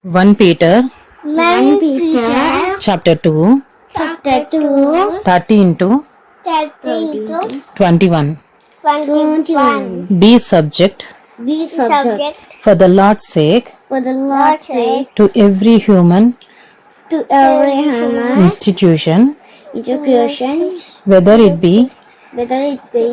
1 Peter 1 Peter chapter 2 chapter 2 13 to 13 to 21. 21. Be subject Be subject for the Lord's sake for the Lord's sake to every human to every human institution, institutions, whether it be whether it be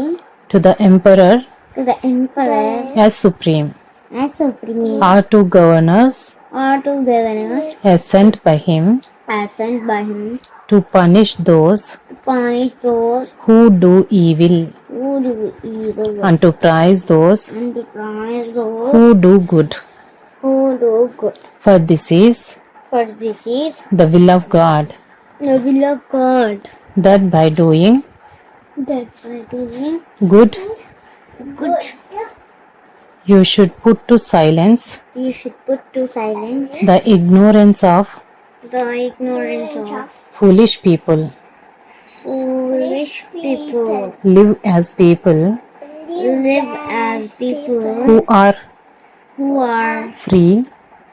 to the emperor to the emperor as supreme, as supreme or to governors or to governors as sent by him as sent by him to punish those to punish those who do evil who do evil and to praise those and to promise those who do good. who do good. For this is For this is the will of God, the will of God, that by doing that by doing good good you should put to silence you should put to silence the ignorance of the ignorance of foolish people. foolish people. Live as people Live as people who are who are free,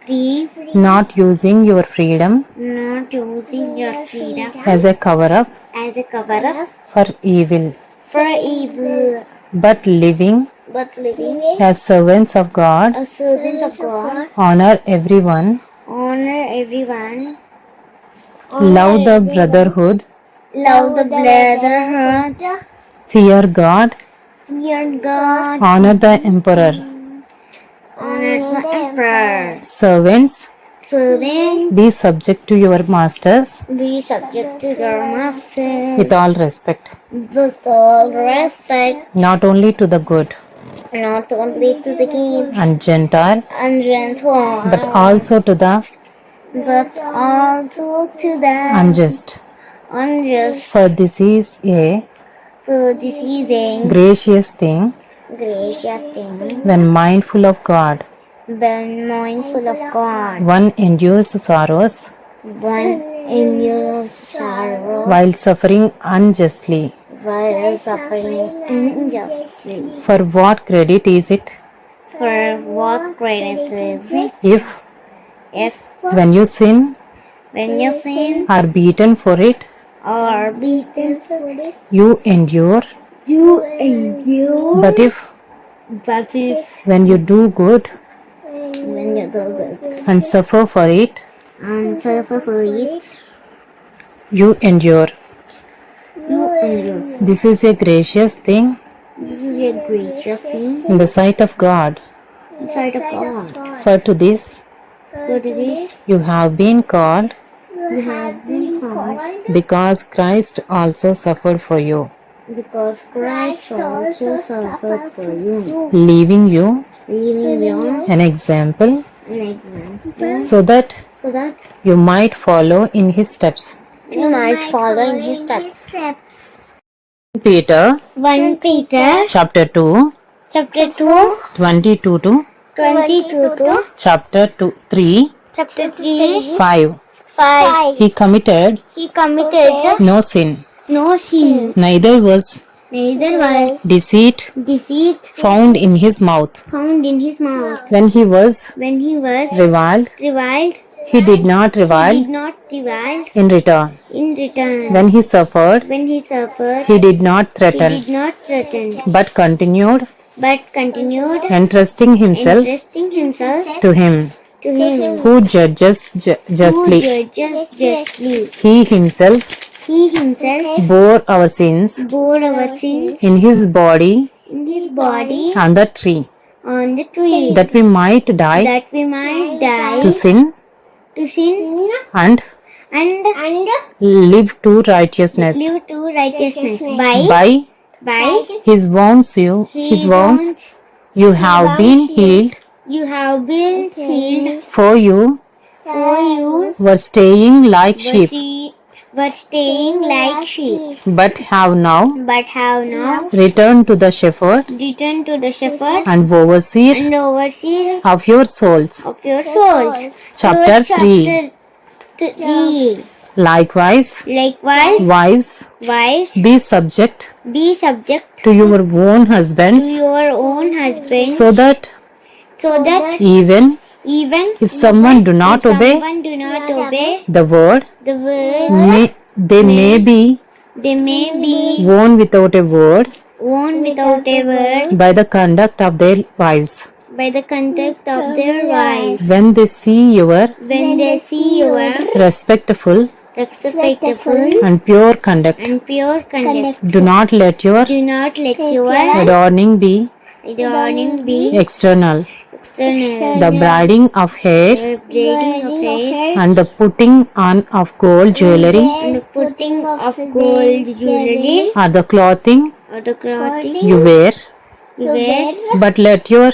free, not using your freedom not using your freedom as a cover up as a cover up for evil, for evil, but living but living as servants of God. as servants of God. Honor everyone, Honor everyone. love the brotherhood, Love the brotherhood. fear God, Fear God. honor the emperor. Honor the emperor. Servants, Servant. be subject to your masters Be subject to your master with all respect, with all respect, not only to the good not only to the king and Gentile, and gentle, but also to the but also to the unjust. unjust. For this is a For this is a gracious thing gracious thing when mindful of God. when mindful of God. One endures sorrows One endures sorrow while suffering unjustly. while suffering unjustly. For what credit is it For what credit is it if, if when you sin, when you sin are beaten for it, or beaten for it, you endure? you endure? But if, But if when you do good when you do good and suffer for it, and suffer for it, you endure? you endure. This is a gracious thing This is a gracious thing in the sight of God. in the sight of God. For to this For this you have been called, you have been called, because Christ also suffered for you, because Christ also suffered for you, leaving you leaving you an example an example, so that so that you might follow in his steps. you might follow in his steps. Peter 1 Peter chapter 2 chapter 2 22 to 22 to chapter 3 chapter 3 5. 5. He committed He committed no sin, no sin, neither was neither was deceit deceit found in his mouth. found in his mouth. When he was When he was reviled, reviled, he did not he revile did not revile in return. in return. When he suffered, When he suffered, he did not he threaten, did not threaten, but continued but continued entrusting himself entrusting himself to him to him who judges justly. who judges justly. He himself He himself bore our sins bore our sins in his body in his body on the tree, on the tree, that we might die that we might die to sin to sin and and live to righteousness. live to righteousness. By His wounds you have been healed, you have been healed, for you for you were staying like sheep, were staying like sheep, but have now returned to the shepherd return to the shepherd and overseer and overseer of your souls. of your souls. Chapter 3. Chapter 3. Likewise, wives, Wives, be subject be subject to your own to husbands, your own husbands, so that so that even Even If someone do not if obey someone do not obey the word, the word, they may be they may be warned without a word warned without a word by the conduct of their wives. by the conduct of their wives. When they see your When they see your respectful respectful and pure conduct, and pure conduct, do not let your do not let your adorning be adorning be external, external. the braiding of hair The braiding of hair and the putting on of gold jewelry and the putting of gold jewelry or the clothing or the clothing you wear, you wear, but let your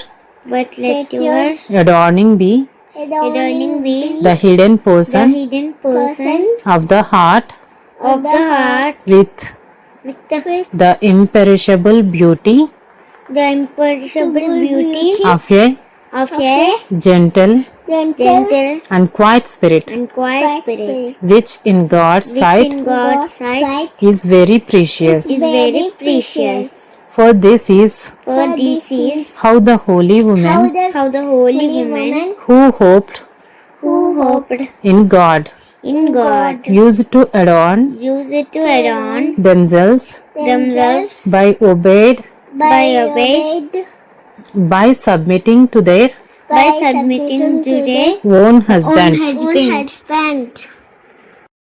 your adorning be adorning be the hidden the portion hidden person of the heart of the heart with with the imperishable beauty the imperishable beauty of a of a gentle gentle and quiet spirit, and quiet spirit, which in God's which sight in God's sight is very precious. is very precious. For this is For this is how the holy woman how the holy woman who hoped who hoped in God in God used to adorn used to adorn themselves themselves by obeyed by submitting to their by submitting to their own husbands. husband.